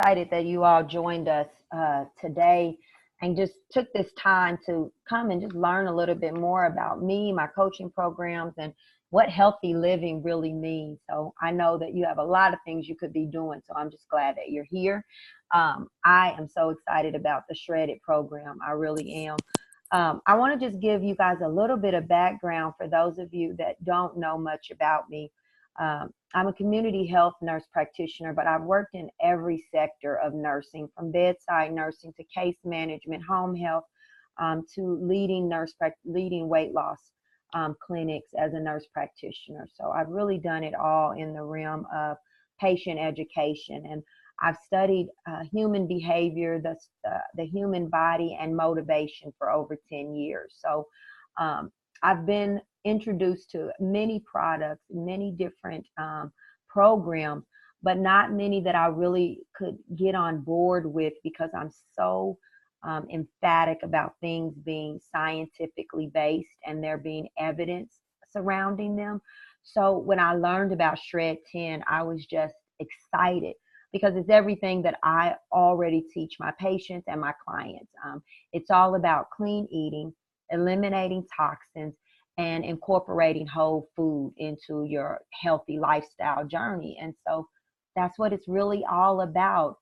excited that you all joined us today and just took this time to come and just learn a little bit more about me, my coaching programs, and what healthy living really means. So I know that you have a lot of things you could be doing, so I'm just glad that you're here. I am so excited about the Shredded program. I really am. I want to just give you guys a little bit of background for those of you that don't know much about me. I'm a community health nurse practitioner, but I've worked in every sector of nursing, from bedside nursing to case management, home health, to leading weight loss clinics as a nurse practitioner. So I've really done it all in the realm of patient education, and I've studied human behavior, the human body, and motivation for over 10 years. So I've been introduced to many products, many different programs, but not many that I really could get on board with, because I'm so emphatic about things being scientifically based and there being evidence surrounding them. So when I learned about Shred 10, I was just excited, because it's everything that I already teach my patients and my clients. It's all about clean eating, eliminating toxins, and incorporating whole food into your healthy lifestyle journey. And so that's what it's really all about.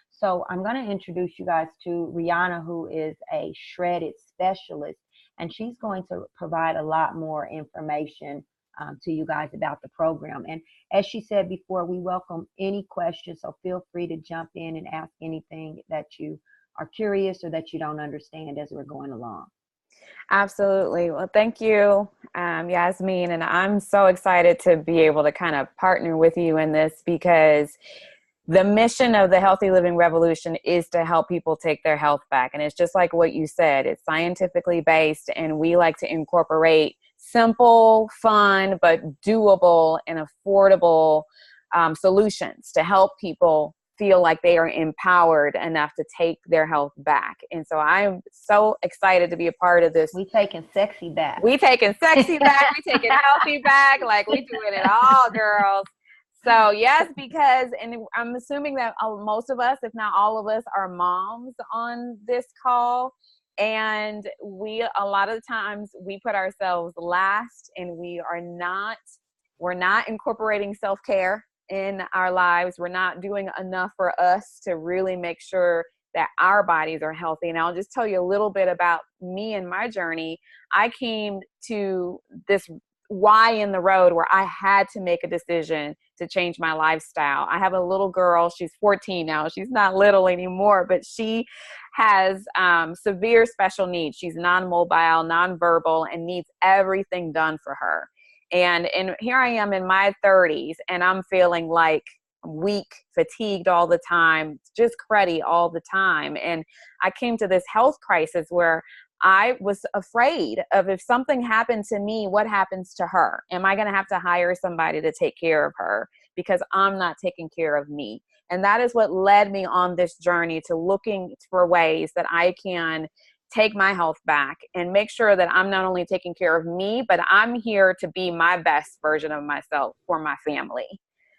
So I'm going to introduce you guys to Rihanna, who is a shredded specialist, and she's going to provide a lot more information to you guys about the program. And as she said before, we welcome any questions, so feel free to jump in and ask anything that you are curious or that you don't understand as we're going along. Absolutely. Well, thank you, Yasmin. And I'm so excited to be able to kind of partner with you in this, because the mission of the Healthy Living Revolution is to help people take their health back. And it's just like what you said, it's scientifically based, and we like to incorporate simple, fun, but doable and affordable solutions to help people feel like they are empowered enough to take their health back. And so I'm so excited to be a part of this. We taking sexy back. We taking sexy back. We taking healthy back. Like, we doing it all, girls. So yes, because, and I'm assuming that most of us, if not all of us, are moms on this call. And a lot of the times we put ourselves last, and we're not incorporating self-care in our lives. We're not doing enough for us to really make sure that our bodies are healthy. And I'll just tell you a little bit about me and my journey. I came to this Y in the road where I had to make a decision to change my lifestyle. I have a little girl. She's 14 now. She's not little anymore, but she has severe special needs. She's non-mobile, non-verbal, and needs everything done for her. And here I am in my 30s, and I'm feeling like weak, fatigued all the time, just cruddy all the time. And I came to this health crisis where I was afraid of, if something happened to me, what happens to her? Am I going to have to hire somebody to take care of her because I'm not taking care of me? And that is what led me on this journey to looking for ways that I can take my health back and make sure that I'm not only taking care of me, but I'm here to be my best version of myself for my family.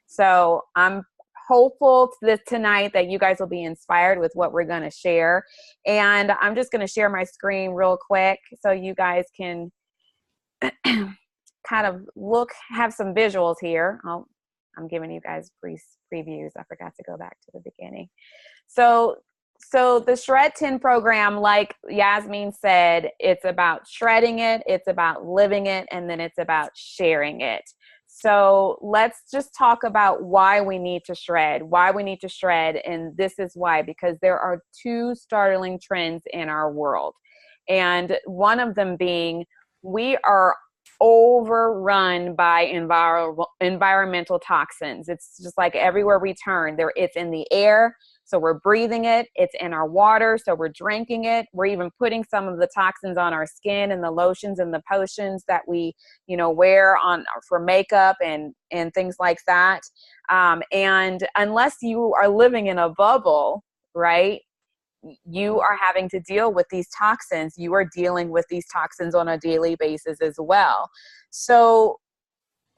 So I'm hopeful tonight that you guys will be inspired with what we're going to share. And I'm just going to share my screen real quick so you guys can kind of have some visuals here. I'm giving you guys previews. I forgot to go back to the beginning. So the Shred 10 program, like Yasmin said, it's about shredding it, it's about living it, and then it's about sharing it. So let's just talk about why we need to shred. And this is why, because there are two startling trends in our world. And one of them being, we are overrun by environmental toxins. It's just like everywhere we turn, it's in the air, so we're breathing it. It's in our water, so we're drinking it. We're even putting some of the toxins on our skin and the lotions and the potions that we, wear on for makeup and things like that. And unless you are living in a bubble, right, you are having to deal with these toxins. You are dealing with these toxins on a daily basis as well. So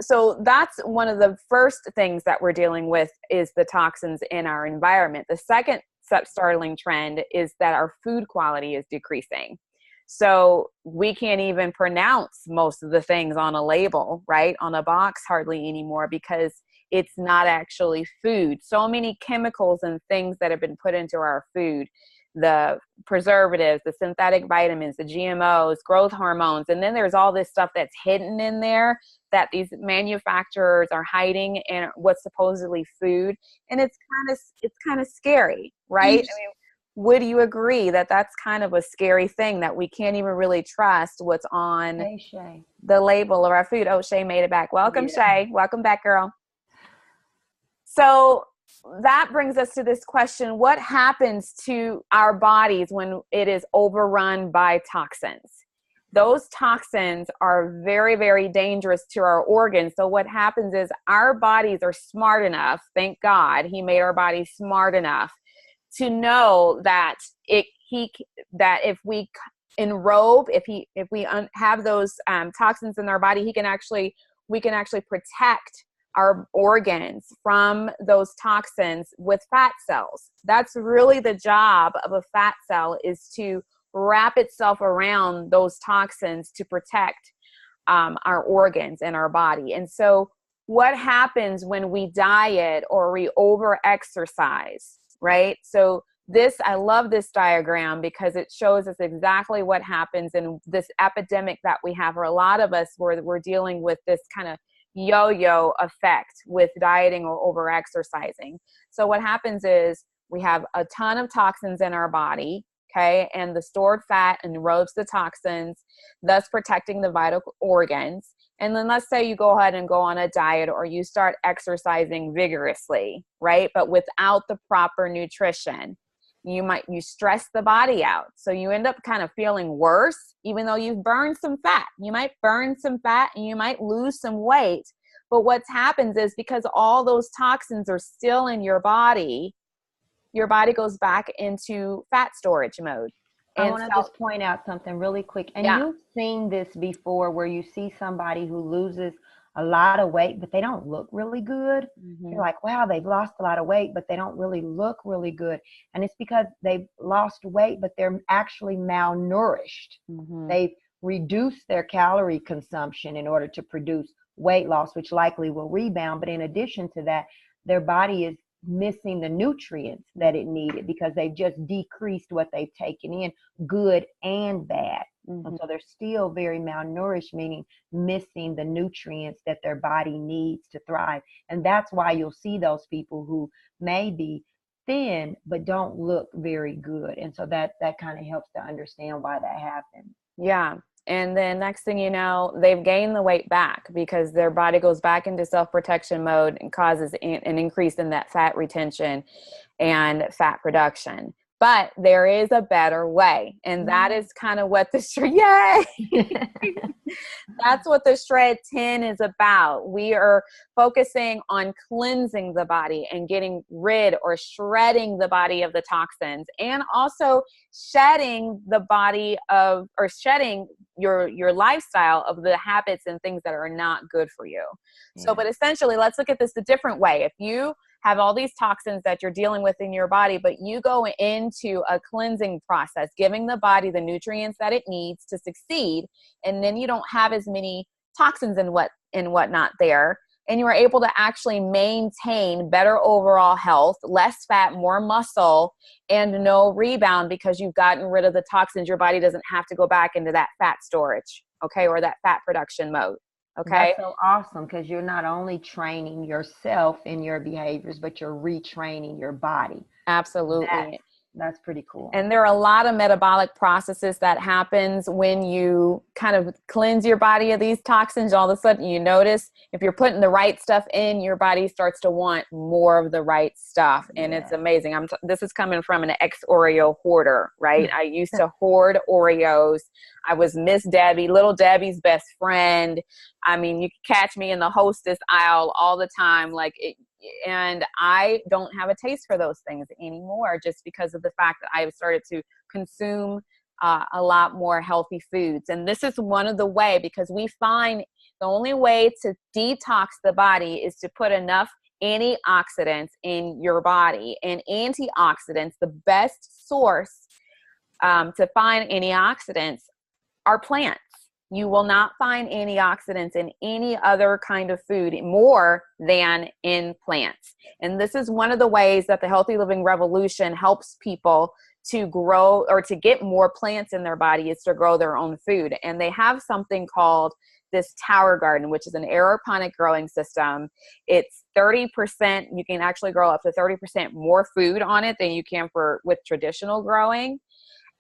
so that's one of the first things that we're dealing with is the toxins in our environment. The second startling trend is that our food quality is decreasing. So we can't even pronounce most of the things on a label, right? On a box hardly anymore, because it's not actually food. So many chemicals and things that have been put into our food, the preservatives, the synthetic vitamins, the GMOs, growth hormones, and then there's all this stuff that's hidden in there that these manufacturers are hiding in what's supposedly food. And it's kind of scary, right? I mean, would you agree that that's kind of a scary thing, that we can't even really trust what's on the label of our food? Oh, Shay made it back. Welcome, Shay. Welcome back, girl. So that brings us to this question: what happens to our bodies when it is overrun by toxins? Those toxins are very, very dangerous to our organs. So what happens is our bodies are smart enough, thank God, He made our bodies smart enough to know that if we enrobe, if we have those toxins in our body, we can actually protect our organs from those toxins with fat cells. That's really the job of a fat cell, is to wrap itself around those toxins to protect our organs and our body. And so what happens when we diet or we over exercise, right? So I love this diagram because it shows us exactly what happens in this epidemic that we have, or a lot of us, where we're dealing with this kind of yo-yo effect with dieting or over exercising. So what happens is we have a ton of toxins in our body, okay, and the stored fat enrobes the toxins, thus protecting the vital organs. And then let's say you go ahead and go on a diet, or you start exercising vigorously, right, but without the proper nutrition. You stress the body out. So you end up kind of feeling worse, even though you've burned some fat. You might burn some fat and you might lose some weight. But what happens is, because all those toxins are still in your body goes back into fat storage mode. I want to just point out something really quick. And you've seen this before, where you see somebody who loses a lot of weight, but they don't look really good. Mm-hmm. You're like, wow, they've lost a lot of weight, but they don't really look really good. And it's because they've lost weight, but they're actually malnourished. Mm-hmm. They've reduced their calorie consumption in order to produce weight loss, which likely will rebound. But in addition to that, their body is missing the nutrients that it needed, because they've just decreased what they've taken in, good and bad. Mm-hmm. And so they're still very malnourished, meaning missing the nutrients that their body needs to thrive. And that's why you'll see those people who may be thin but don't look very good. And so that kind of helps to understand why that happens. Yeah. And then next thing you know, they've gained the weight back, because their body goes back into self-protection mode and causes an increase in that fat retention and fat production. But there is a better way. And that is kind of what that's what the Shred 10 is about. We are focusing on cleansing the body and getting rid, or shredding the body of the toxins, and also shedding your lifestyle of the habits and things that are not good for you. Yeah. So, but essentially, let's look at this a different way. If you have all these toxins that you're dealing with in your body, but you go into a cleansing process, giving the body the nutrients that it needs to succeed, and then you don't have as many toxins and whatnot there, and you are able to actually maintain better overall health, less fat, more muscle, and no rebound, because you've gotten rid of the toxins. Your body doesn't have to go back into that fat storage, okay, or that fat production mode. Okay. That's so awesome, because you're not only training yourself in your behaviors, but you're retraining your body. Absolutely. That's pretty cool. And there are a lot of metabolic processes that happens when you kind of cleanse your body of these toxins. All of a sudden you notice if you're putting the right stuff in, your body starts to want more of the right stuff. And it's amazing. This is coming from an ex-Oreo hoarder, right? I used to hoard Oreos. I was Miss Debbie, little Debbie's best friend. I mean, you could catch me in the Hostess aisle all the time. And I don't have a taste for those things anymore, just because of the fact that I've started to consume a lot more healthy foods. And this is one of the way, because we find The only way to detox the body is to put enough antioxidants in your body. And antioxidants, the best source to find antioxidants are plants. You will not find antioxidants in any other kind of food more than in plants. And this is one of the ways that the Healthy Living Revolution helps people to grow or to get more plants in their body, is to grow their own food. And they have something called this tower garden, which is an aeroponic growing system. It's 30%. You can actually grow up to 30% more food on it than you can with traditional growing.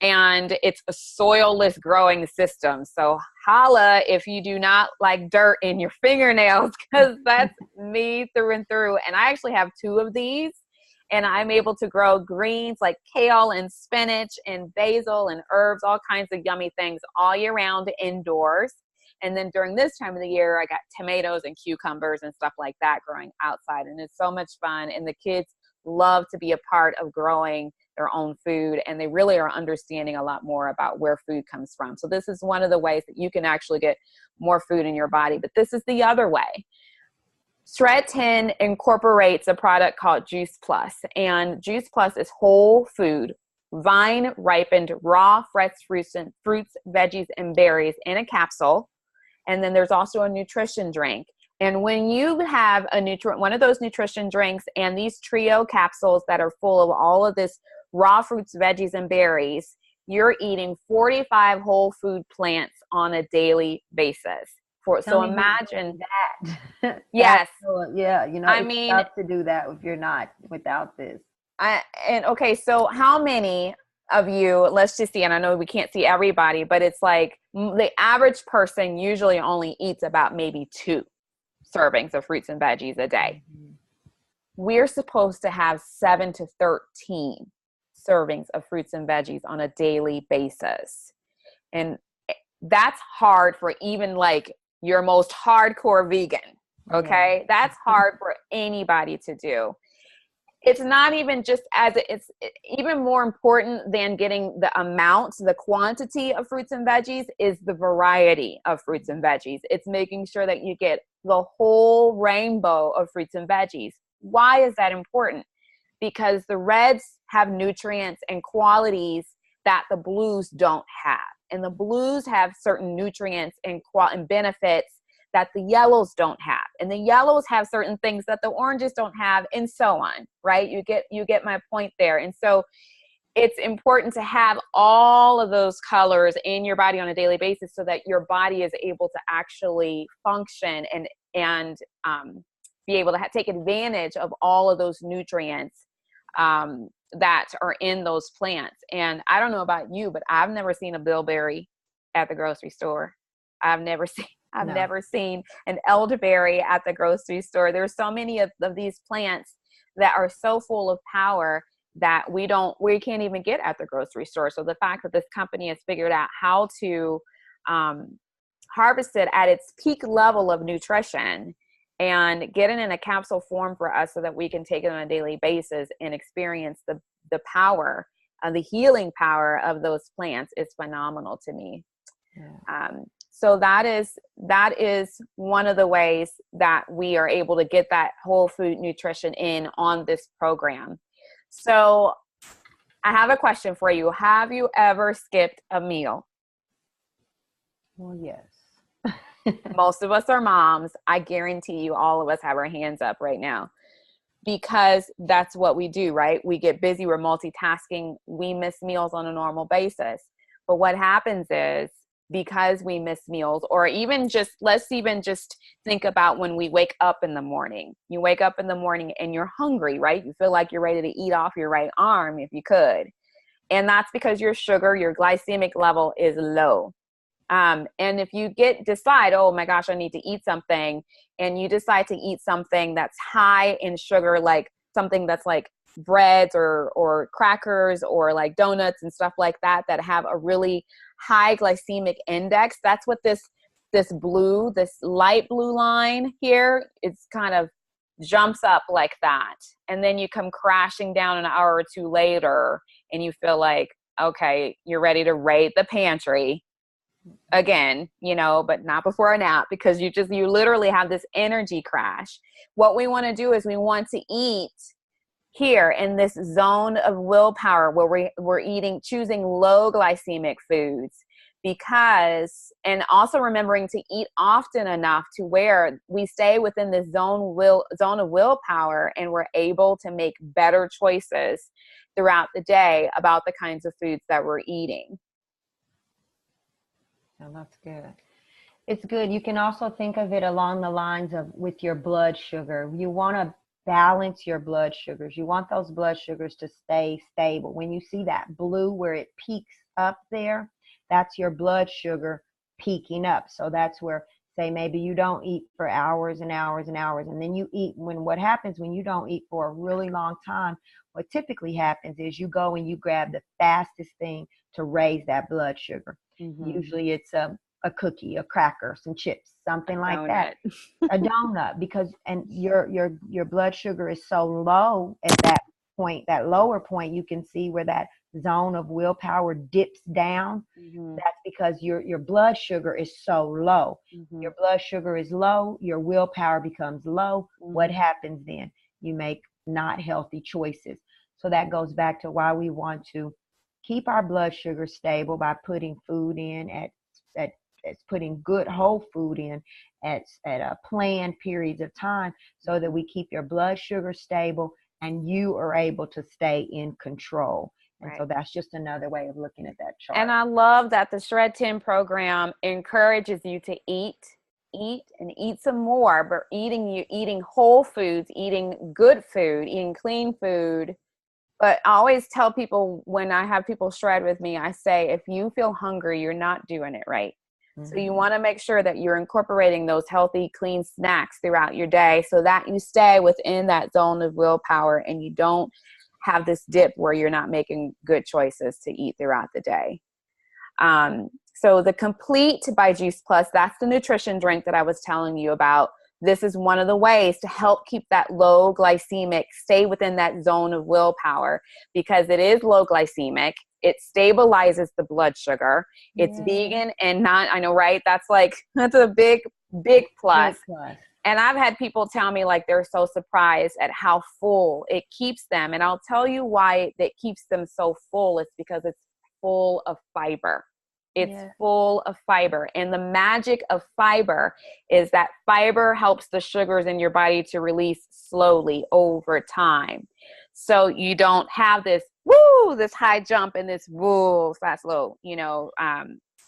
And it's a soilless growing system. So holla if you do not like dirt in your fingernails, because that's me through and through. And I actually have 2 of these, and I'm able to grow greens like kale and spinach and basil and herbs, all kinds of yummy things all year round indoors. And then during this time of the year, I got tomatoes and cucumbers and stuff like that growing outside. And it's so much fun. And the kids love to be a part of growing their own food, and they really are understanding a lot more about where food comes from. So this is one of the ways that you can actually get more food in your body. But this is the other way. Shred 10 incorporates a product called Juice Plus, and Juice Plus is whole food, vine ripened raw fresh fruits, veggies, and berries in a capsule. And then there's also a nutrition drink. And when you have one of those nutrition drinks and these trio capsules that are full of all of this raw fruits, veggies, and berries, you're eating 45 whole food plants on a daily basis. So imagine that. Yes. Yeah. You know, it's tough to do that if you're not without this. Okay. So how many of you, let's just see, and I know we can't see everybody, but it's like the average person usually only eats about maybe 2 servings of fruits and veggies a day. Mm-hmm. We're supposed to have 7 to 13 servings of fruits and veggies on a daily basis. And that's hard for even like your most hardcore vegan. Okay. Yeah. That's hard for anybody to do. It's not even just it's even more important than getting the amount, the quantity of fruits and veggies is the variety of fruits and veggies. It's making sure that you get the whole rainbow of fruits and veggies. Why is that important? Because the reds have nutrients and qualities that the blues don't have. And the blues have certain nutrients and benefits that the yellows don't have. And the yellows have certain things that the oranges don't have, and so on, right? You get my point there. And so it's important to have all of those colors in your body on a daily basis so that your body is able to actually function and be able to take advantage of all of those nutrients that are in those plants. And I don't know about you, but I've never seen a bilberry at the grocery store. I've never seen an elderberry at the grocery store. There's so many of these plants that are so full of power that we can't even get at the grocery store. So the fact that this company has figured out how to harvest it at its peak level of nutrition and get it in a capsule form for us so that we can take it on a daily basis and experience the power, the healing power of those plants is phenomenal to me. Yeah. So that is one of the ways that we are able to get that whole food nutrition in on this program. So I have a question for you. Have you ever skipped a meal? Well, yes. Most of us are moms. I guarantee you all of us have our hands up right now because that's what we do, right? We get busy. We're multitasking. We miss meals on a normal basis. But what happens is, because we miss meals, or let's even just think about when we wake up in the morning. You wake up in the morning and you're hungry, right? You feel like you're ready to eat off your right arm if you could. And that's because your glycemic level is low. And if you decide, oh my gosh, I need to eat something, and you decide to eat something that's high in sugar, like something that's like breads or crackers or like donuts and stuff like that have a really high glycemic index. That's what this light blue line here, it's kind of jumps up like that. And then you come crashing down an hour or 2 later and you feel like, okay, you're ready to raid the pantry. again, but not before a nap, because you literally have this energy crash. What we want to do is we want to eat here in this zone of willpower where we're choosing low glycemic foods, and also remembering to eat often enough to where we stay within this zone of willpower, and we're able to make better choices throughout the day about the kinds of foods that we're eating. Oh, that's good. It's good. You can also think of it along the lines of with your blood sugar. You want to balance your blood sugars. You want those blood sugars to stay stable. When you see that blue where it peaks up there, that's your blood sugar peaking up. So that's where, say, maybe you don't eat for hours and hours and hours, and then you eat. What happens when you don't eat for a really long time, what typically happens is you go and you grab the fastest thing to raise that blood sugar. Mm-hmm. Usually it's a cookie, a cracker, some chips, something like that. A donut, because your blood sugar is so low at that point, that lower point, you can see where that zone of willpower dips down. Mm-hmm. That's because your blood sugar is so low. Mm-hmm. Your blood sugar is low, your willpower becomes low. Mm-hmm. What happens then? You make not healthy choices. So that goes back to why we want to keep our blood sugar stable by putting food in it's putting good whole food in at planned periods of time, so that we keep your blood sugar stable and you are able to stay in control. And right. So that's just another way of looking at that chart. And I love that the Shred 10 program encourages you to eat and eat some more, but eating whole foods, eating good food, eating clean food. But I always tell people, when I have people shred with me, I say, if you feel hungry, you're not doing it right. Mm-hmm. So you want to make sure that you're incorporating those healthy, clean snacks throughout your day, so that you stay within that zone of willpower and you don't have this dip where you're not making good choices to eat throughout the day. So the Complete by Juice Plus, that's the nutrition drink that I was telling you about. This is one of the ways to help keep that low glycemic, stay within that zone of willpower, because it is low glycemic. It stabilizes the blood sugar. It's vegan and not, I know, right? That's a big, big plus. Big plus. And I've had people tell me they're so surprised at how full it keeps them. And I'll tell you why it keeps them so full. It's because it's full of fiber. It's full of fiber. And the magic of fiber is that fiber helps the sugars in your body to release slowly over time. So you don't have this high jump and this fast, low,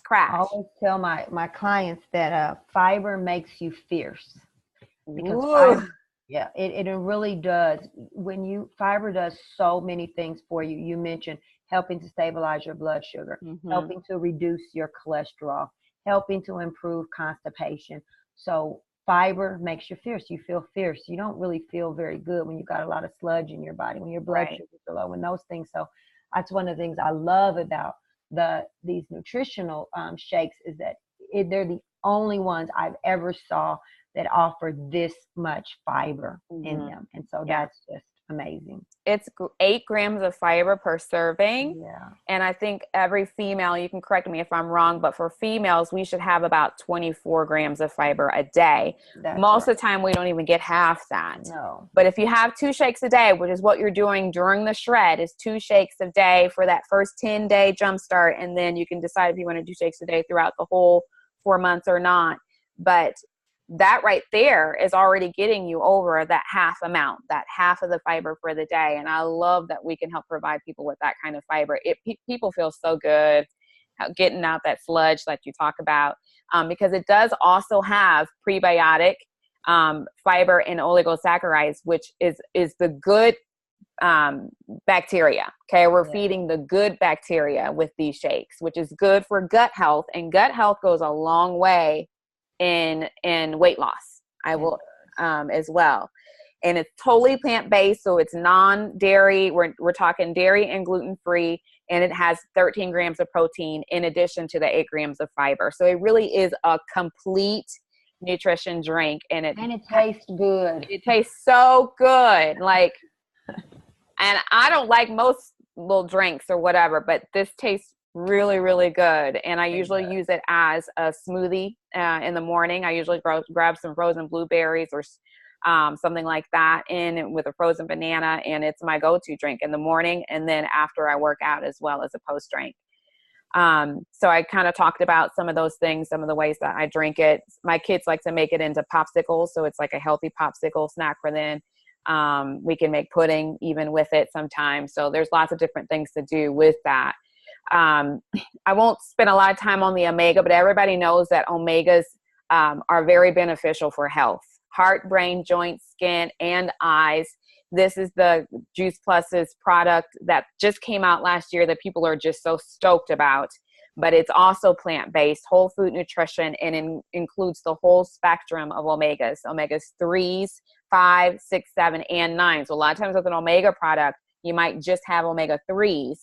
crash. I always tell my clients that fiber makes you fierce. Because fiber, it really does. Fiber does so many things for you. You mentioned helping to stabilize your blood sugar, mm-hmm. helping to reduce your cholesterol, helping to improve constipation. So fiber makes you fierce. You feel fierce. You don't really feel very good when you got a lot of sludge in your body, when your blood sugars are low, and those things. So that's one of the things I love about these nutritional shakes, is that they're the only ones I've ever saw that offer this much fiber mm-hmm. in them. And so that's just amazing. It's 8 grams of fiber per serving. Yeah. And I think every female, you can correct me if I'm wrong, but for females, we should have about 24 grams of fiber a day. Most of the time, we don't even get half that. No. But if you have 2 shakes a day, which is what you're doing during the shred, is 2 shakes a day for that first 10-day jumpstart. And then you can decide if you want to do shakes a day throughout the whole 4 months or not. But that right there is already getting you over that half amount, that half of the fiber for the day. And I love that we can help provide people with that kind of fiber. People feel so good getting out that sludge that you talk about, because it does also have prebiotic fiber and oligosaccharides, which is the good bacteria. Okay, we're feeding the good bacteria with these shakes, which is good for gut health, and gut health goes a long way in weight loss. I will as well. And it's totally plant-based, so it's non-dairy. We're talking dairy and gluten-free, and it has 13 grams of protein in addition to the 8 grams of fiber. So it really is a complete nutrition drink, and it tastes good. It tastes so good. And I don't like most little drinks or whatever, but this tastes really, really good. And I usually does. use it as a smoothie in the morning. I usually grab some frozen blueberries or something like that in with a frozen banana, and it's my go-to drink in the morning and then after I work out as well as a post drink. So I kind of talked about some of those things, some of the ways that I drink it. My kids like to make it into popsicles, so it's like a healthy popsicle snack for them. We can make pudding even with it sometimes. So there's lots of different things to do with that. I won't spend a lot of time on the omega, but everybody knows that omegas are very beneficial for health, heart, brain, joints, skin, and eyes. This is the Juice Plus's product that just came out last year that people are just so stoked about. But it's also plant-based, whole food nutrition, and includes the whole spectrum of omegas, omegas 3s, 5, 6, 7, and 9. So a lot of times with an omega product, you might just have omega 3s,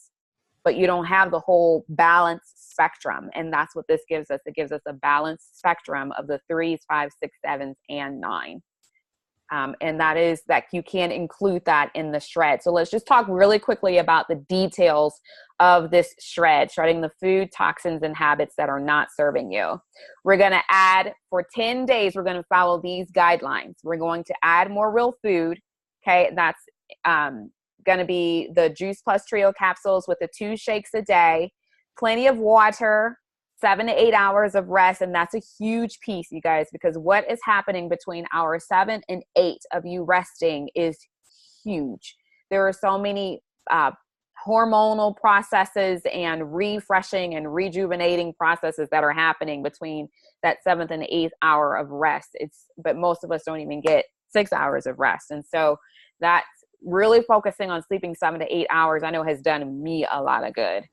but you don't have the whole balanced spectrum. And that's what this gives us. It gives us a balanced spectrum of the 3s, 5, 6, 7s, and 9. And that is that you can include that in the shred. So let's just talk really quickly about the details of this shred, shredding the food, toxins, and habits that are not serving you. We're going to add, for 10 days, we're going to follow these guidelines. We're going to add more real food. Okay. That's going to be the Juice Plus Trio capsules with the 2 shakes a day, plenty of water, 7 to 8 hours of rest. And that's a huge piece, you guys, because what is happening between hour 7 and 8 of you resting is huge. There are so many hormonal processes and refreshing and rejuvenating processes that are happening between that 7th and 8th hour of rest. But most of us don't even get 6 hours of rest. And so that's really focusing on sleeping 7 to 8 hours, I know has done me a lot of good.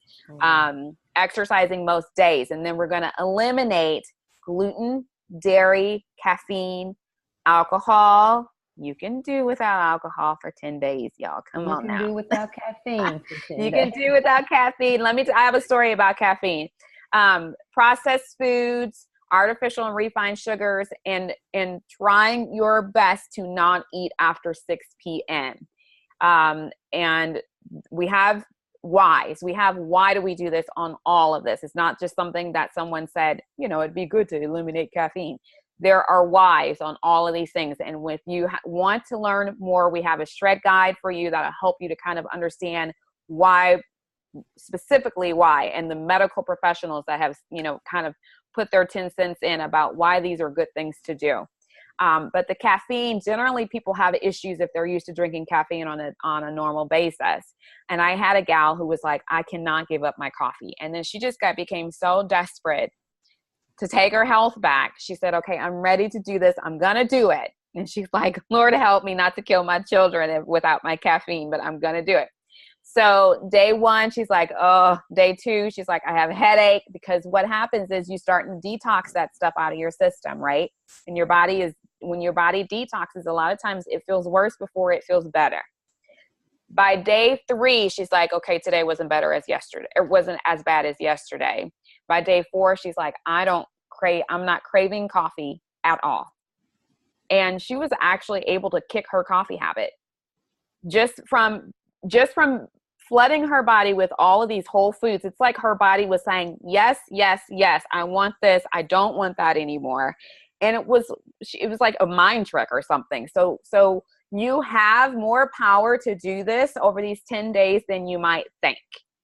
Exercising most days. And then we're going to eliminate gluten, dairy, caffeine, alcohol. You can do without alcohol for 10 days, y'all. Come on now. You can do without caffeine for 10 days. You can do without caffeine. I have a story about caffeine. Processed foods, artificial and refined sugars, and trying your best to not eat after 6 p.m. And we have whys. We have why do we do this on all of this. It's not just something that someone said, it'd be good to eliminate caffeine. There are whys on all of these things. And if you want to learn more, we have a shred guide for you that'll help you to kind of understand why, specifically why, and the medical professionals that have, kind of put their 10 cents in about why these are good things to do. But the caffeine, generally people have issues if they're used to drinking caffeine on a normal basis. And I had a gal who was like, I cannot give up my coffee. And then she just became so desperate to take her health back. She said, okay, I'm ready to do this. I'm going to do it. And she's like, Lord, help me not to kill my children without my caffeine, but I'm going to do it. So day 1, she's like, oh, day 2, she's like, I have a headache, because what happens is you start to detox that stuff out of your system, right? And when your body detoxes, a lot of times it feels worse before it feels better. By day 3, she's like, okay, today wasn't better as yesterday. It wasn't as bad as yesterday. By day 4, she's like, I'm not craving coffee at all. And she was actually able to kick her coffee habit just from flooding her body with all of these whole foods. It's like her body was saying, yes, yes, yes, I want this. I don't want that anymore. And it was like a mind trick or something. So you have more power to do this over these 10 days than you might think.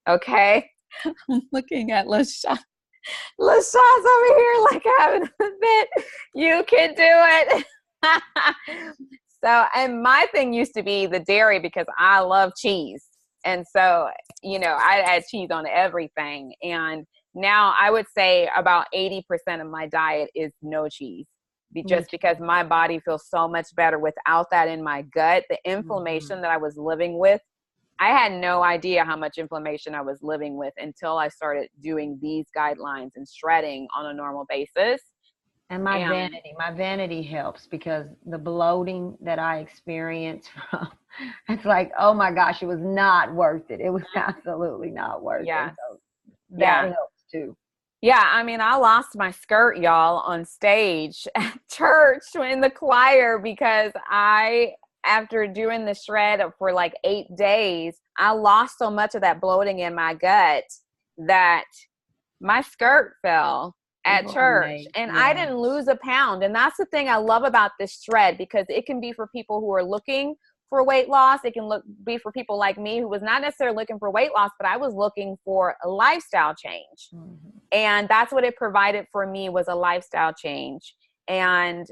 Okay. I'm looking at LaShawn. LaShaw's over here like having a fit. You can do it. So, and my thing used to be the dairy, because I love cheese. And so, I add cheese on everything. And now I would say about 80% of my diet is no cheese, just because my body feels so much better without that in my gut. The inflammation that I was living with, I had no idea how much inflammation I was living with until I started doing these guidelines and shredding on a normal basis. And my vanity helps, because the bloating that I experienced from, it's like, oh my gosh, it was not worth it. It was absolutely not worth it. So that helps too. Yeah. I mean, I lost my skirt, y'all, on stage at church in the choir, because after doing the shred for like 8 days, I lost so much of that bloating in my gut that my skirt fell at People are church amazed. and I Yeah. didn't lose a pound. And that's the thing I love about this shred, because it can be for people who are looking for weight loss. It can be for people like me who was not necessarily looking for weight loss, but I was looking for a lifestyle change. Mm-hmm. And that's what it provided for me, was a lifestyle change. And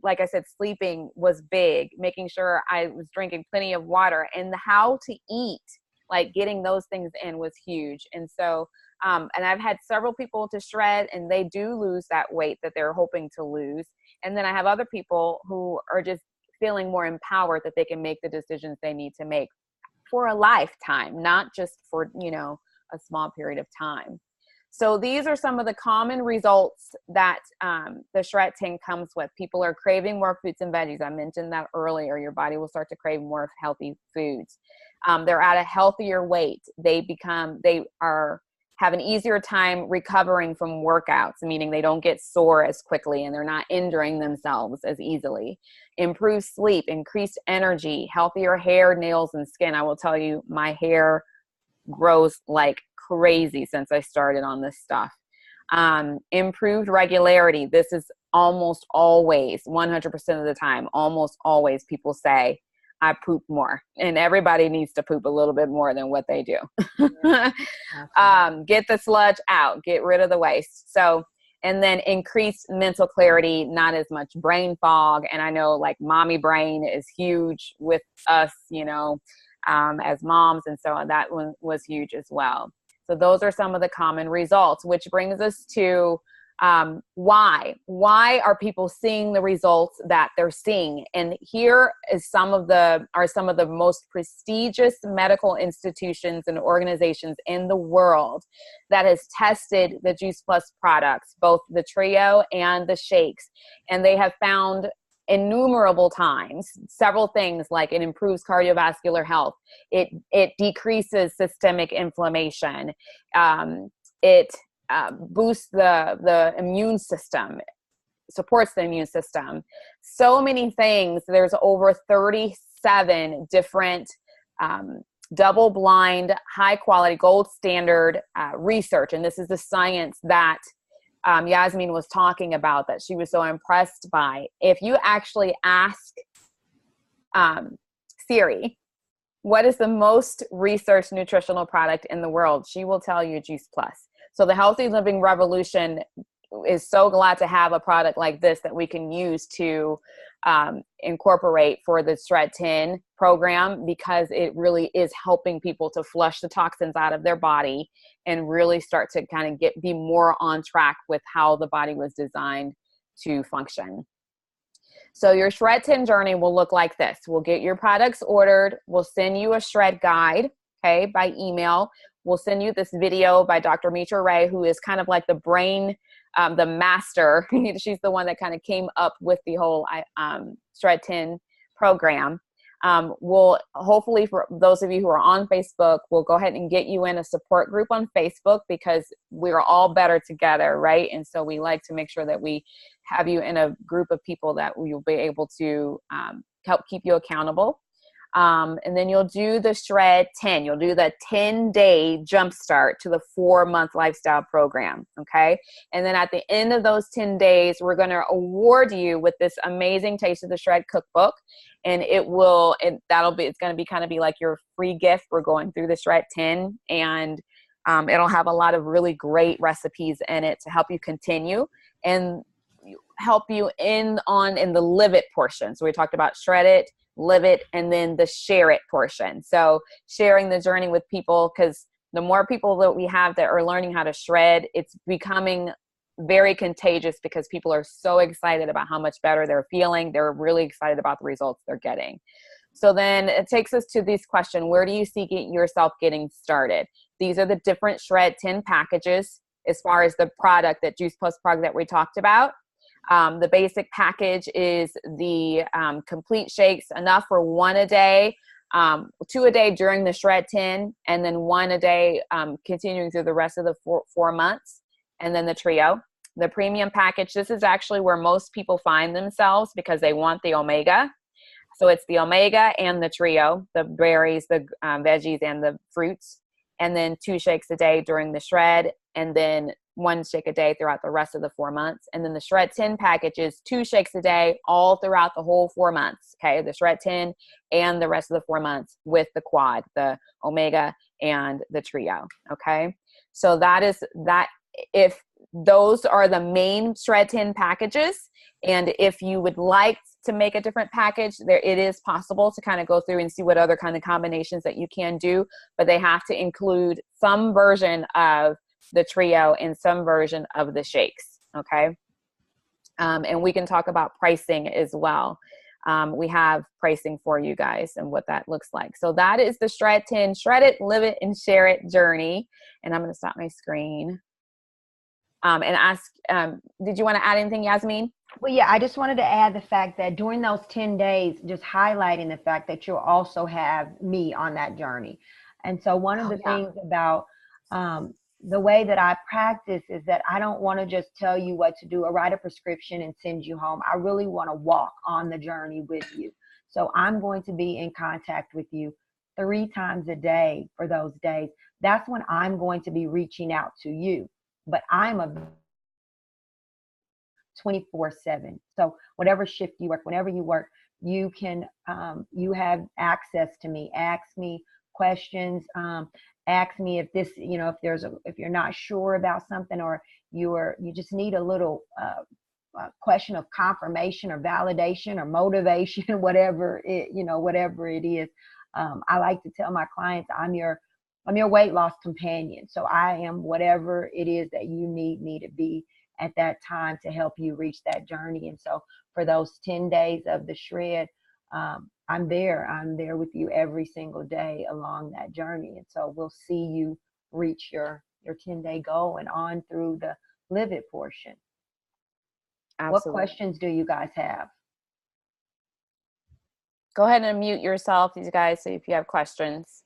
like I said, sleeping was big, making sure I was drinking plenty of water, and how to eat, like getting those things in was huge. And so, and I've had several people to shred and they do lose that weight that they're hoping to lose. And then I have other people who are just feeling more empowered that they can make the decisions they need to make for a lifetime, not just for, a small period of time. So these are some of the common results that the Shred 10 comes with. People are craving more fruits and veggies. I mentioned that earlier. Your body will start to crave more healthy foods. They're at a healthier weight. They have an easier time recovering from workouts, meaning they don't get sore as quickly and they're not injuring themselves as easily. Improved sleep, increased energy, healthier hair, nails, and skin. I will tell you, my hair grows like crazy since I started on this stuff. Improved regularity. This is almost always, 100% of the time, almost always people say, I poop more, and everybody needs to poop a little bit more than what they do. Get the sludge out, get rid of the waste. So, and then increased mental clarity, not as much brain fog. And I know like mommy brain is huge with us, as moms. And so that one was huge as well. So those are some of the common results, which brings us to why are people seeing the results that they're seeing? And here is some of the most prestigious medical institutions and organizations in the world that has tested the Juice Plus products, both the trio and the shakes. And they have found innumerable times several things, like it improves cardiovascular health, it decreases systemic inflammation, it boosts the immune system, supports the immune system. So many things. There's over 37 different double-blind, high-quality, gold standard research. And this is the science that Yasmin was talking about, that she was so impressed by. If you actually ask Siri, what is the most researched nutritional product in the world, she will tell you Juice Plus. So the Healthy Living Revolution is so glad to have a product like this that we can use to incorporate for the Shred 10 program, because it really is helping people to flush the toxins out of their body and really start to kind of be more on track with how the body was designed to function. So your Shred 10 journey will look like this. We'll get your products ordered. We'll send you a shred guide, okay, by email. We'll send you this video by Dr. Mitra Ray, who is kind of like the brain, the master. She's the one that kind of came up with the whole Shred 10 program. We'll hopefully, for those of you who are on Facebook, we'll go ahead and get you in a support group on Facebook, because we're all better together, right? And so we like to make sure that we have you in a group of people that you'll be able to help keep you accountable. And then you'll do the Shred 10. You'll do the 10-day jumpstart to the 4-month lifestyle program, okay? And then at the end of those 10 days, we're going to award you with this amazing Taste of the Shred cookbook. And it's going to be like your free gift. We're going through the Shred 10, and it'll have a lot of really great recipes in it to help you continue and help you in the live it portion. So we talked about shred it, live it, and then the share it portion. So sharing the journey with people, because the more people that we have that are learning how to shred, it's becoming very contagious, because people are so excited about how much better they're feeling. They're really excited about the results they're getting. So then it takes us to this question: where do you see yourself getting started? These are the different Shred 10 packages as far as the product, that Juice Plus product that we talked about. The basic package is the complete shakes, enough for 1 a day, 2 a day during the Shred 10, and then 1 a day continuing through the rest of the 4 months, and then the trio. The premium package, this is actually where most people find themselves, because they want the omega. So it's the omega and the trio, the berries, the veggies, and the fruits. and then 2 shakes a day during the shred, and then 1 shake a day throughout the rest of the 4 months. And then the Shred 10 package is 2 shakes a day all throughout the whole 4 months. Okay. The Shred 10 and the rest of the 4 months with the quad, the Omega and the Trio. Okay. So that is that. If those are the main Shred 10 packages, and if you would like to make a different package, there it is possible to kind of go through and see what other kind of combinations that you can do, but they have to include some version of the Trio and some version of the shakes. Okay. And we can talk about pricing as well. We have pricing for you guys and what that looks like. So that is the Shred 10, Shred It, Live It, and Share It journey. And I'm going to stop my screen. And ask, did you want to add anything, Yasmin? Well, yeah, I just wanted to add the fact that during those 10 days, just highlighting the fact that you'll also have me on that journey. And so one of the things about the way that I practice is that I don't want to just tell you what to do or write a prescription and send you home. I really want to walk on the journey with you. So I'm going to be in contact with you 3 times a day for those days. That's when I'm going to be reaching out to you. But I'm a 24/7. So whatever shift you work, whenever you work, you can, you have access to me. Ask me questions. Ask me if this, if you're not sure about something, or you just need a little question of confirmation or validation or motivation, whatever it is. I like to tell my clients, I'm your weight loss companion. So I am whatever it is that you need me to be at that time to help you reach that journey. And so for those 10 days of the shred, I'm there with you every single day along that journey. And so we'll see you reach your 10-day goal and on through the live it portion. Absolutely. What questions do you guys have? Go ahead and unmute yourself, you guys, so if you have questions.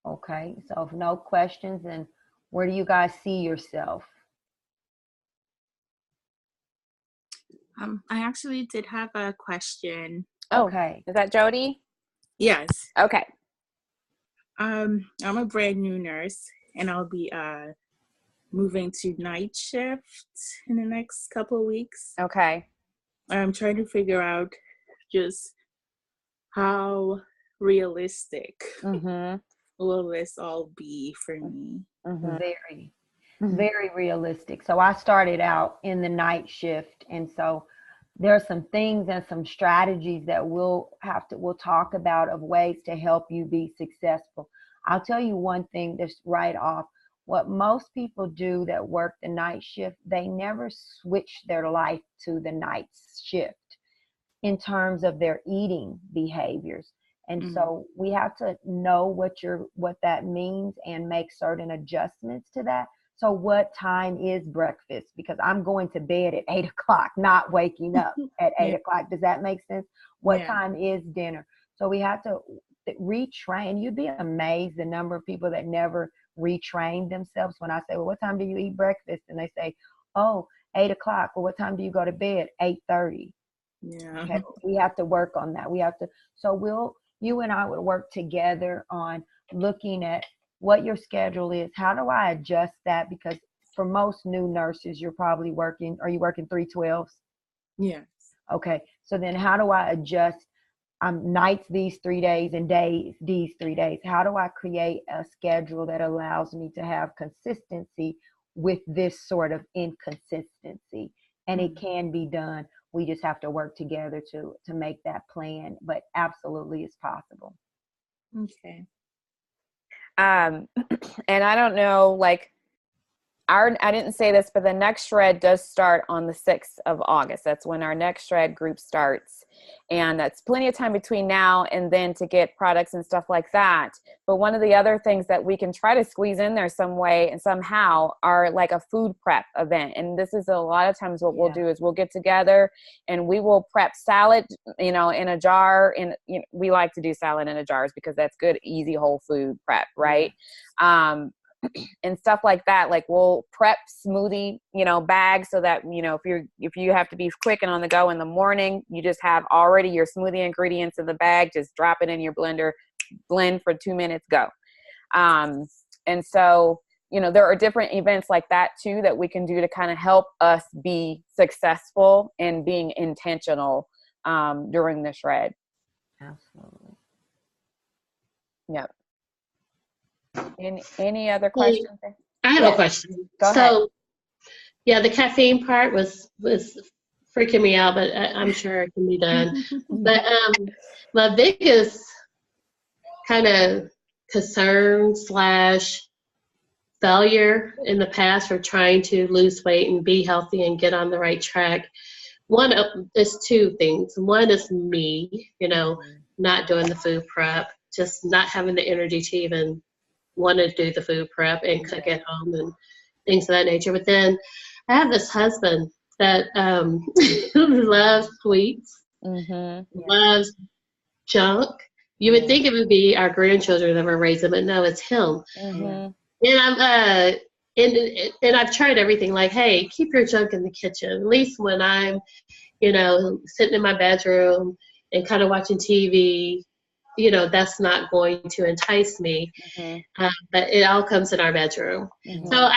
Okay, so if no questions, then where do you guys see yourself? I actually did have a question. Okay. Is that Jody? Yes. Okay. I'm a brand new nurse, and I'll be moving to night shift in the next couple of weeks. Okay. I'm trying to figure out just how realistic will this all be for me. Very realistic. So I started out in the night shift, and so there are some things and some strategies that we'll talk about of ways to help you be successful. I'll tell you one thing just right off. What most people do that work the night shift, they never switch their life to the night shift in terms of their eating behaviors. And so we have to know what that means and make certain adjustments to that. So what time is breakfast? Because I'm going to bed at 8 o'clock, not waking up at 8 o'clock. Does that make sense? What time is dinner? So we have to retrain. You'd be amazed the number of people that never retrain themselves. When I say, well, what time do you eat breakfast? And they say, 8 o'clock. Well, what time do you go to bed? 8:30. Yeah. Okay. We have to work on that. So you and I would work together on looking at what your schedule is. How do I adjust that? Because for most new nurses, are you working 312s? Yes. Okay. So then how do I adjust nights these 3 days and days these 3 days? How do I create a schedule that allows me to have consistency with this sort of inconsistency? And it can be done. We just have to work together to make that plan, but absolutely it's possible. Okay. And I don't know, I didn't say this, but the next shred does start on the 6th of August. That's when our next shred group starts. And that's plenty of time between now and then to get products and stuff like that. But one of the other things that we can try to squeeze in there some way and somehow are like a food prep event. And this is a lot of times what we'll do is we'll get together and we will prep salad, in a jar. And we like to do salad in a jars because that's good, easy, whole food prep, right? And stuff like that. Like we'll prep smoothie, bags so that, if you have to be quick and on the go in the morning, you just have already your smoothie ingredients in the bag, just drop it in your blender, blend for 2 minutes, go. And so, there are different events like that too that we can do to kind of help us be successful in being intentional during the shred. Absolutely. Yep. Any other questions? I have a question. Go ahead. Yeah, the caffeine part was freaking me out, but I'm sure it can be done. But my biggest kind of concern / failure in the past for trying to lose weight and be healthy and get on the right track. One is two things. One is me, not doing the food prep, just not having the energy to even want to do the food prep and cook at home and things of that nature. But then I have this husband that loves sweets, loves junk. You would think it would be our grandchildren that were raising, but no, it's him. And I'm and I've tried everything. Like, hey, keep your junk in the kitchen. At least when I'm, sitting in my bedroom and kind of watching TV, that's not going to entice me. But it all comes in our bedroom. So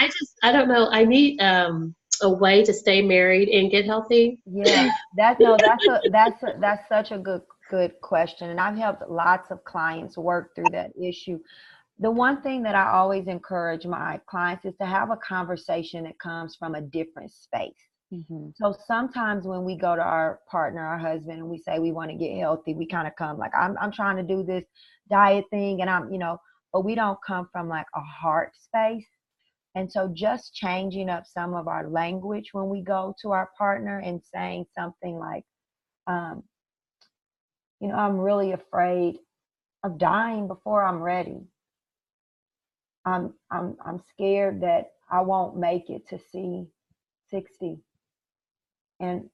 I don't know. I need a way to stay married and get healthy. Yeah, that's such a good question, and I've helped lots of clients work through that issue. The one thing that I always encourage my clients is to have a conversation that comes from a different space. So sometimes when we go to our partner, our husband, and we say we want to get healthy, we kind of come like, I'm trying to do this diet thing, and but we don't come from like a heart space. And so just changing up some of our language when we go to our partner and saying something like, I'm really afraid of dying before I'm ready. I'm scared that I won't make it to see 60. And,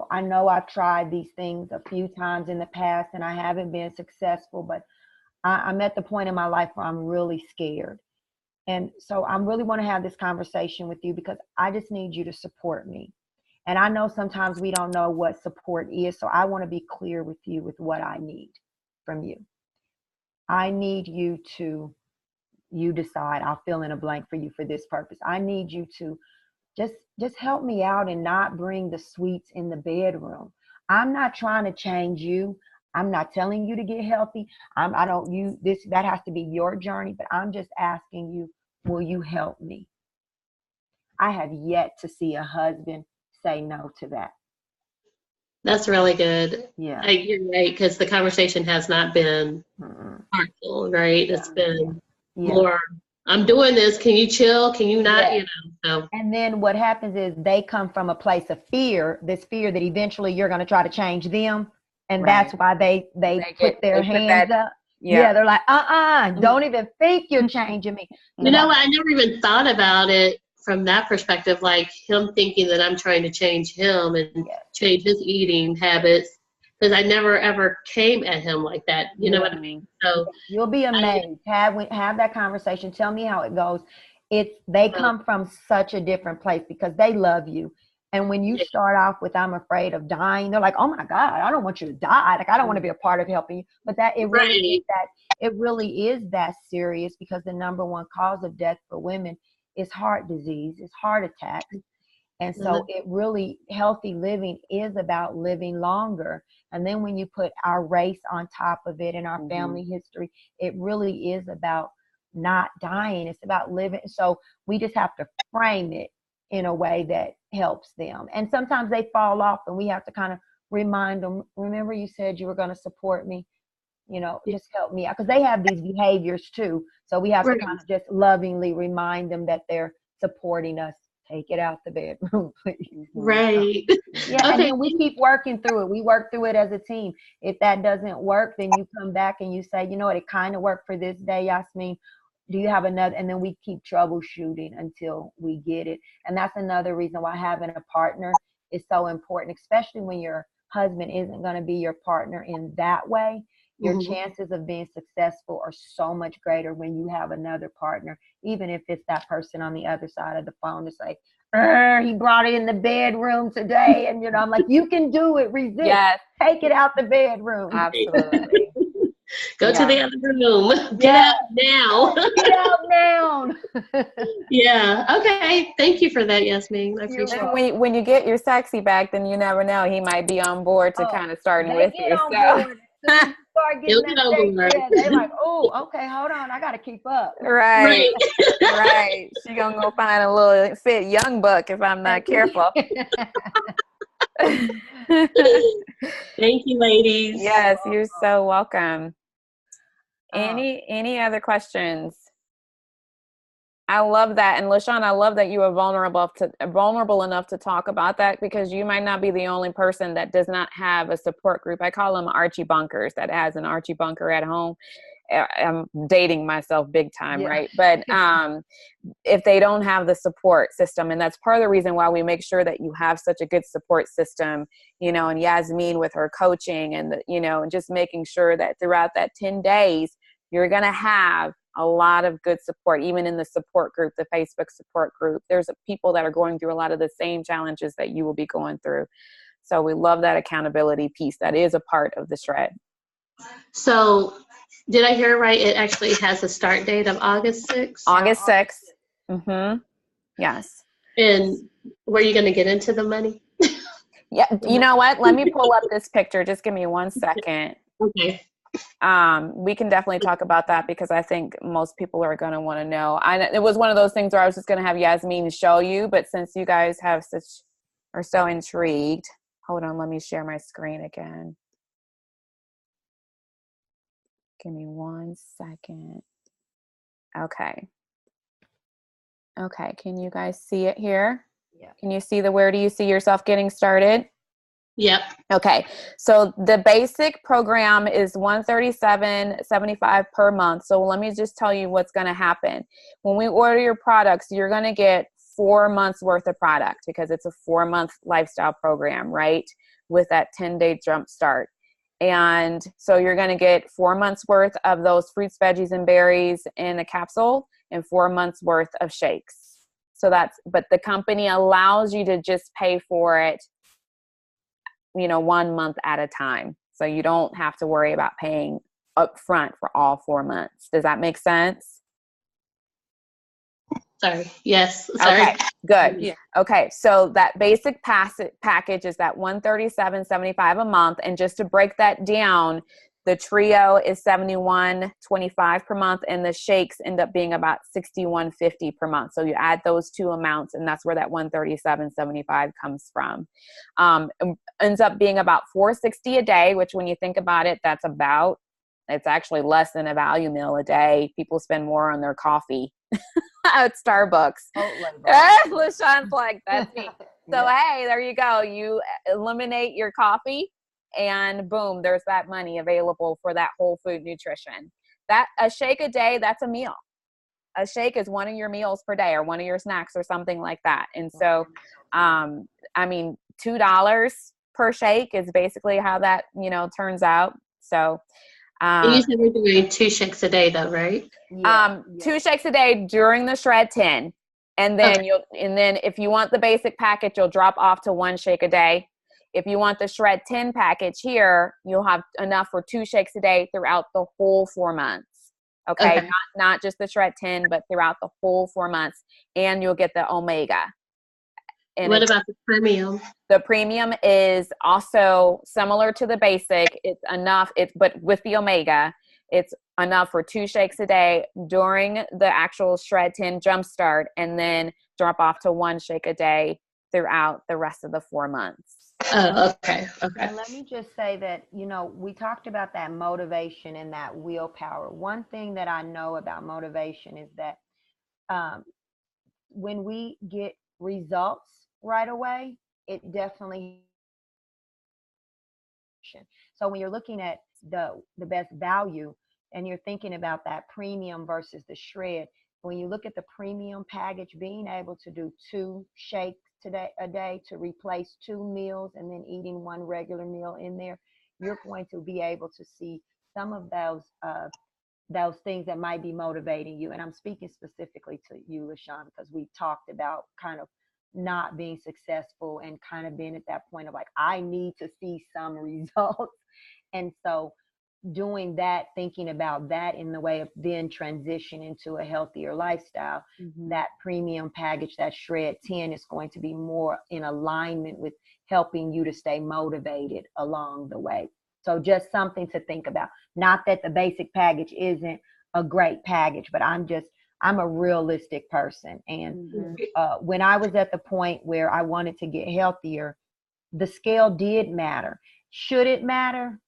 I know I've tried these things a few times in the past and I haven't been successful, but I'm at the point in my life where I'm really scared. And so I really want to have this conversation with you because I just need you to support me. And I know sometimes we don't know what support is. So I want to be clear with you with what I need from you. I need you decide. I'll fill in a blank for you for this purpose. I need you to just help me out and not bring the sweets in the bedroom. I'm not trying to change you. I'm not telling you to get healthy. That has to be your journey, but I'm just asking you, will you help me? I have yet to see a husband say no to that. That's really good. Yeah. You're right, because the conversation has not been heartful, right? It's been more, I'm doing this. Can you chill? Can you not? So. And then what happens is they come from a place of fear, this fear that eventually you're going to try to change them. And that's why they put their hands up. Yeah, they're like, don't even think you're changing me. You know what? I never even thought about it from that perspective, like him thinking that I'm trying to change him and change his eating habits. Because I never ever came at him like that. You know what I mean? So you'll be amazed. Have that conversation. Tell me how it goes. They come from such a different place because they love you. And when you start off with, I'm afraid of dying, they're like, oh my God, I don't want you to die. Like, I don't want to be a part of helping you. But it really is that serious because the number one cause of death for women is heart disease, is heart attacks. And so healthy living is about living longer. And then when you put our race on top of it and our family history, it really is about not dying. It's about living. So we just have to frame it in a way that helps them. And sometimes they fall off and we have to kind of remind them, remember you said you were going to support me, just help me out. Because they have these behaviors too. So we have to kind of just lovingly remind them that they're supporting us. Take it out the bedroom, please. Right. Yeah, and then we keep working through it. We work through it as a team. If that doesn't work, then you come back and you say, you know what, it kind of worked for this day, Yasmin. Do you have another? And then we keep troubleshooting until we get it. And that's another reason why having a partner is so important, especially when your husband isn't going to be your partner in that way. Your chances of being successful are so much greater when you have another partner, even if it's that person on the other side of the phone to say, he brought it in the bedroom today. And, I'm like, you can do it. Resist. Yes. Take it out the bedroom. Absolutely. Go to the other room. Get out now. Get out now. Yeah. Okay. Thank you for that, Yasmin. I appreciate it. And when you get your sexy back, then you never know. He might be on board to kind of starting with They you. get on So. board. Start He'll getting get on that board. sex. They're like, oh, okay, hold on. I got to keep up. Right. Right. She gonna go find a little fit young buck if I'm not careful. Thank you, ladies. Yes, you're so welcome. Any other questions? I love that. And LaShawn, I love that you are vulnerable enough to talk about that, because you might not be the only person that does not have a support group. I call them Archie bunkers, that has an Archie bunker at home. I'm dating myself big time, yeah. Right? But if they don't have the support system, and that's part of the reason why we make sure that you have such a good support system, and Yasmin with her coaching and, and just making sure that throughout that 10 days, you're going to have a lot of good support, even in the support group, the Facebook support group. There's people that are going through a lot of the same challenges that you will be going through. So we love that accountability piece. That is a part of the shred. So did I hear right? It actually has a start date of August 6th? August 6th. Mm-hmm. Yes. And were you going to get into the money? Yeah. You know what? Let me pull up this picture. Just give me 1 second. Okay. We can definitely talk about that, because I think most people are going to want to know. It was one of those things where I was just going to have Yasmin show you, but since you guys are so intrigued, hold on, let me share my screen again. Give me 1 second. Okay. Okay. Can you guys see it here? Yeah. Can you see where do you see yourself getting started? Yep. Okay. So the basic program is $137.75 per month. So let me just tell you what's going to happen. When we order your products, you're going to get 4 months worth of product, because it's a 4-month lifestyle program, right? With that 10-day jump start. And so you're going to get 4 months worth of those fruits, veggies, and berries in a capsule, and 4 months worth of shakes. So but the company allows you to just pay for it, 1 month at a time. So you don't have to worry about paying up front for all 4 months. Does that make sense? Sorry. Yes. Sorry. Okay, good. Yeah. Okay, so that basic package is that $137.75 a month. And just to break that down, the trio is $71.25 per month, and the shakes end up being about $61.50 per month. So you add those two amounts, and that's where that $137.75 comes from. Ends up being about $4.60 a day, which when you think about it, it's actually less than a value meal a day. People spend more on their coffee at Starbucks. LaShawn's like, that's me. So, hey, there you go. You eliminate your coffee, and boom, there's that money available for that whole food nutrition. A shake a day, that's a meal. A shake is one of your meals per day, or one of your snacks, or something like that. And so, $2 per shake is basically how that, turns out. So, you said we're doing 2 shakes a day, though, right? 2 shakes a day during the Shred 10. And then then if you want the basic package, you'll drop off to 1 shake a day. If you want the Shred 10 package here, you'll have enough for 2 shakes a day throughout the whole 4 months. Okay. Not just the Shred 10, but throughout the whole 4 months. And you'll get the Omega. And what about the premium? The premium is also similar to the basic. It's enough. But with the Omega, it's enough for 2 shakes a day during the actual Shred 10 Jumpstart, and then drop off to 1 shake a day throughout the rest of the 4 months. Oh, okay. And let me just say that, we talked about that motivation and that willpower. One thing that I know about motivation is that when we get results right away, it definitely. So when you're looking at the best value, and you're thinking about that premium versus the shred, when you look at the premium package, being able to do 2 shakes a day to replace 2 meals, and then eating 1 regular meal in there, you're going to be able to see some of those things that might be motivating you. And I'm speaking specifically to you, LaShawn, because we talked about kind of not being successful and kind of being at that point of like, I need to see some results. And so doing that, thinking about that in the way of then transition into a healthier lifestyle, that premium package, that Shred 10, is going to be more in alignment with helping you to stay motivated along the way. So just something to think about. Not that the basic package isn't a great package, but I'm a realistic person. And when I was at the point where I wanted to get healthier, the scale did matter. Should it matter?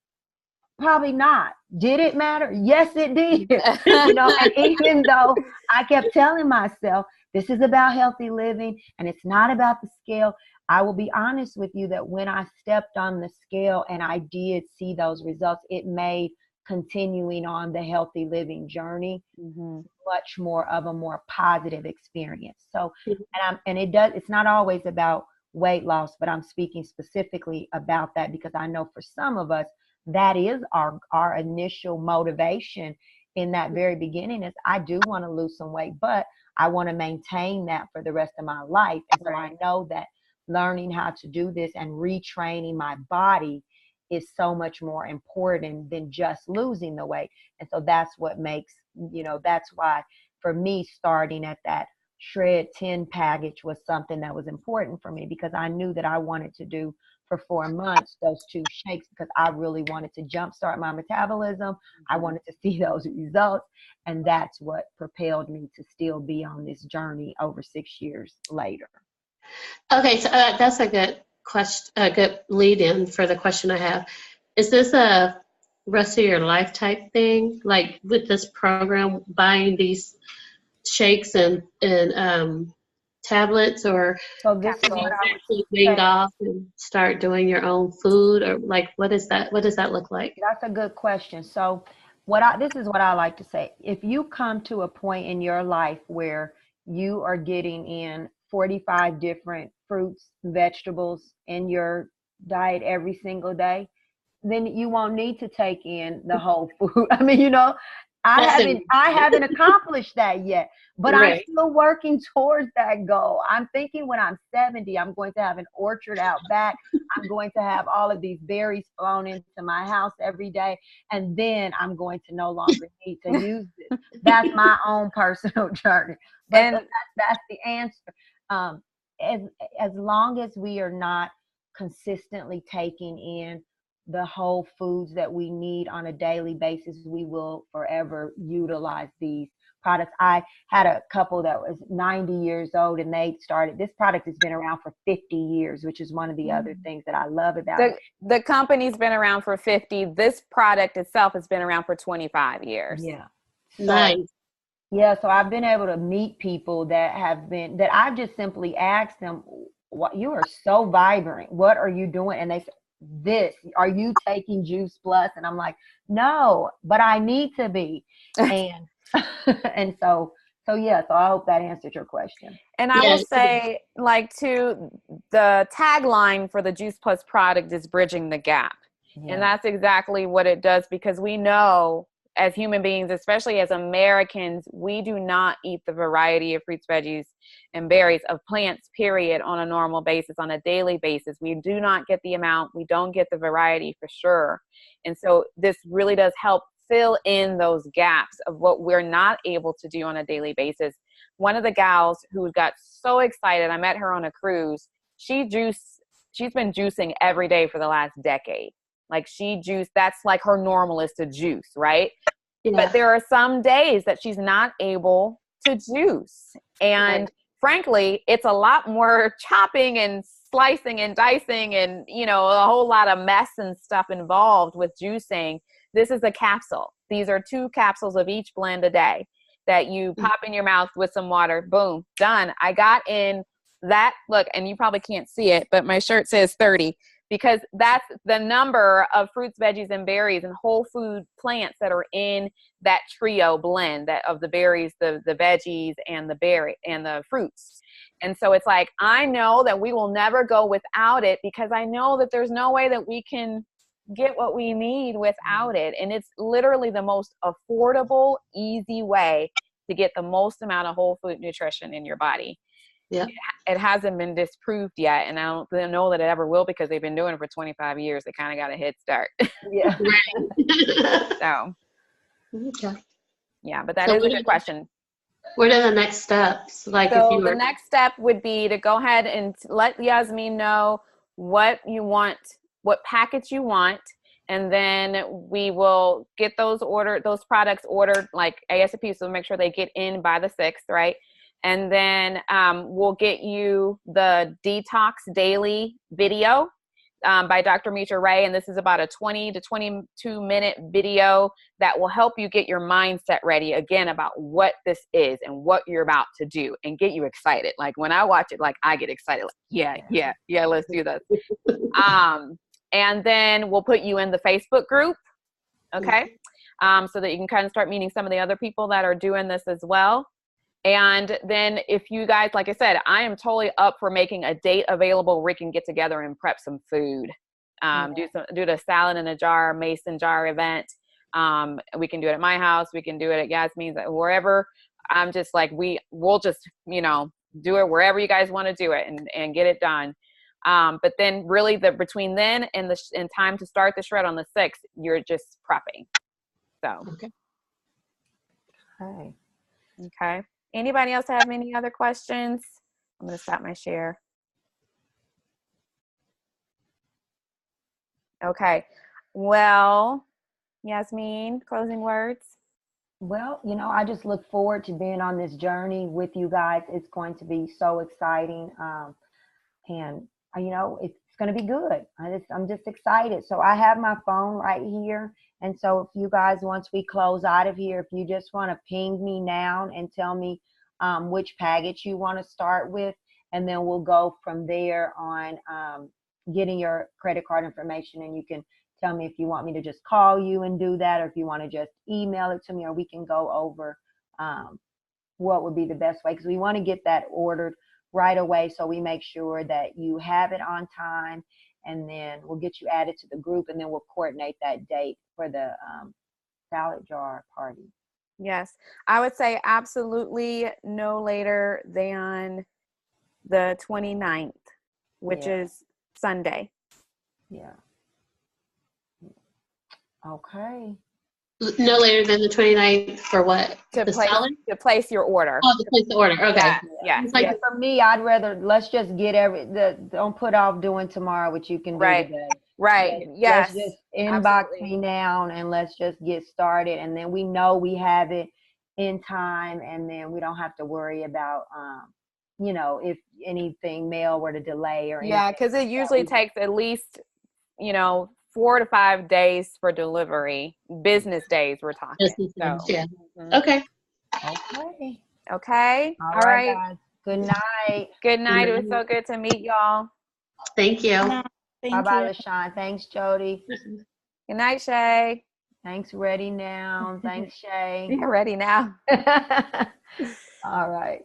Probably not. Did it matter? Yes, it did. And even though I kept telling myself, this is about healthy living and it's not about the scale, I will be honest with you that when I stepped on the scale and I did see those results, it made continuing on the healthy living journey much more of a more positive experience. So, it's not always about weight loss, but I'm speaking specifically about that because I know for some of us, that is our initial motivation in that very beginning is I do want to lose some weight, but I want to maintain that for the rest of my life. And so I know that learning how to do this and retraining my body is so much more important than just losing the weight. And so that's what makes, that's why for me, starting at that Shred 10 package was something that was important for me because I knew that I wanted to do for 4 months those 2 shakes because I really wanted to jumpstart my metabolism. I wanted to see those results. And that's what propelled me to still be on this journey over 6 years later. Okay, so that's a good question, a good lead in for the question I have. Is this a rest of your life type thing? Like with this program, buying these shakes and tablets, or So this is you what I actually would wean say. off and start doing your own food, or like what is that? What does that look like? That's a good question. So this is what I like to say. If you come to a point in your life where you are getting in 45 different fruits, vegetables in your diet every single day, then you won't need to take in the whole food. I mean, I haven't accomplished that yet, but I'm Right. still working towards that goal. I'm thinking when I'm 70, I'm going to have an orchard out back. I'm going to have all of these berries flown into my house every day. And then I'm going to no longer need to use it. That's my own personal journey. But that's the answer. Um, as long as we are not consistently taking in the whole foods that we need on a daily basis, we will forever utilize these products. I had a couple that was 90 years old and they started, this product has been around for 50 years, which is one of the other things that I love about it. The company's been around for 50. This product itself has been around for 25 years. Yeah. Nice. Yeah, so I've been able to meet people that I've just simply asked them, "What, you are so vibrant. What are you doing?" And they say, are you taking Juice Plus? And I'm like, no, but I need to be. And and so I hope that answered your question. And I will say, the tagline for the Juice Plus product is bridging the gap. Yeah. And that's exactly what it does, because we know as human beings, especially as Americans, we do not eat the variety of fruits, veggies, and berries, of plants, period, on a normal basis, on a daily basis. We do not get the amount, we don't get the variety for sure. And so this really does help fill in those gaps of what we're not able to do on a daily basis. One of the gals who got so excited, I met her on a cruise, she's been juicing every day for the last decade. Like that's like her normal is to juice, right? Yeah. But there are some days that she's not able to juice. And frankly, it's a lot more chopping and slicing and dicing and, a whole lot of mess and stuff involved with juicing. This is a capsule. These are 2 capsules of each blend a day that you pop in your mouth with some water. Boom, done. I got in that, look, and you probably can't see it, but my shirt says 30. Because that's the number of fruits, veggies, and berries and whole food plants that are in that trio blend of the berries, the veggies, and the fruits. And so it's like, I know that we will never go without it, because I know that there's no way that we can get what we need without it. And it's literally the most affordable, easy way to get the most amount of whole food nutrition in your body. Yeah. It hasn't been disproved yet, and I don't know that it ever will because they've been doing it for 25 years. They kind of got a head start. Yeah. So, Okay. yeah, but that So is a good question. What are the next steps? Like if So you were the next step would be to go ahead and let Yasmin know what you want, what package you want, and then we will get those products ordered like ASAP. So make sure they get in by the 6th, right? And then we'll get you the Detox Daily video by Dr. Mitra Ray. And this is about a 20 to 22 minute video that will help you get your mindset ready again about what this is and what you're about to do and get you excited. Like when I watch it, like I get excited, like, yeah, let's do this. And then we'll put you in the Facebook group. Okay. So that you can kind of start meeting some of the other people that are doing this as well. And then if you guys, like I said, I am totally up for making a date available where we can get together and prep some food. Do the salad in a jar, mason jar event. We can do it at my house. We can do it at Yasmin's, wherever. I'm just like, we'll just, do it wherever you guys want to do it and get it done. But then really between then and time to start the shred on the 6th, you're just prepping. So. Okay. Anybody else have any other questions? I'm going to stop my share. Okay. Well, Yasmin, closing words. Well, I just look forward to being on this journey with you guys. It's going to be so exciting. And it's going to be good. I'm just excited. So I have my phone right here. And so if you guys, once we close out of here, if you just want to ping me now and tell me which package you want to start with, and then we'll go from there on getting your credit card information. And you can tell me if you want me to just call you and do that, or if you want to just email it to me, or we can go over what would be the best way, because we want to get that ordered right away, so we make sure that you have it on time, and then we'll get you added to the group, and then we'll coordinate that date for the salad jar party. Yes, I would say absolutely no later than the 29th, which is Sunday. Yeah. Okay. no later than the 29th for what? To place your order. Oh, to place the order. Okay. Yeah. Like for me, I'd rather let's just get don't put off doing tomorrow what you can do today. Right. Yes. Let's just inbox me now and let's just get started, and then we know we have it in time, and then we don't have to worry about if anything mail were to delay or anything. Yeah, because it usually takes at least 4 to 5 days for delivery. Business days we're talking. Yeah. Okay. Okay. All right. Guys. Good night. Good night. It was so good to meet y'all. Thank you. Bye-bye, LaShawn. Thanks, Jody. Good night, Shay. Thanks, Ready Now. Thanks, Shay. You're ready now. All right.